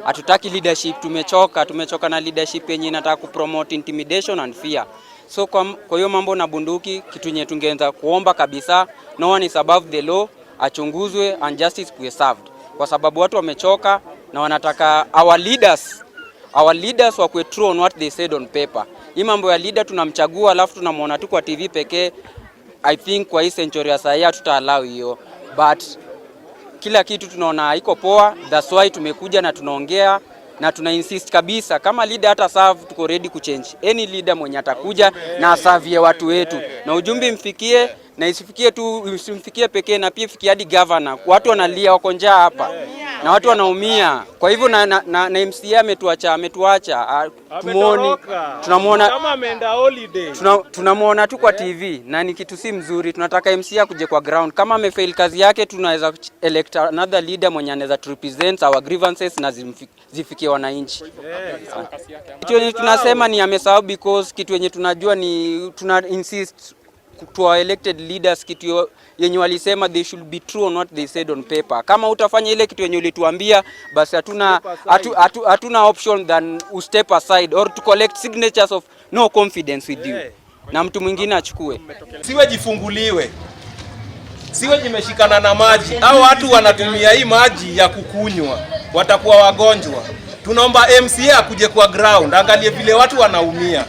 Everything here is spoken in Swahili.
Hatutaki leadership, tumechoka na leadership yenye inataka kupromote intimidation and fear. So kwa hiyo mambo na bunduki, kitu yenye tungeanza kuomba kabisa, no one is above the law, achunguzwe and justice be served. Kwa sababu watu wamechoka na wanataka our leaders wakuwe true on what they said on paper. Hii mambo ya leader tunamchagua alafu tunamuona tu kwa TV pekee, I think kwa hii century ya sasa tuta-allow hiyo. But kila kitu tunaona iko poa, that's why tumekuja na tunaongea na tuna insist kabisa kama leader hata serve, tuko ready kuchange any leader mwenye atakuja na serve watu wetu, na ujumbe mfikie, na isifikie tu usimfikie pekee, na pia fikie hadi governor. Watu wanalia, wako njaa hapa na watu wanaumia. Kwa hivyo na MCA ametuacha tumuoni, tunamuona kama ameenda holiday, tunamuona tu kwa TV na ni kitu si mzuri. Tunataka MCA kuje kwa ground. Kama amefail kazi yake, tunaweza elect another leader mwenye anaweza represent our grievances na zifikie wananchi. Kitu yenye tunasema ni amesahau, because kitu yenye tunajua ni tuna insist to our elected leaders, kitu yenye walisema they should be true on what they said on paper. Kama utafanya ile kitu yenye ulituambia, basi hatuna option than to step aside or to collect signatures of no confidence with you, na mtu mwingine achukue. Siwe jifunguliwe, siwe jimeshikana na maji, au watu wanatumia hii maji ya kukunywa, watakuwa wagonjwa. Tunaomba MCA akuje kwa ground, angalie vile watu wanaumia.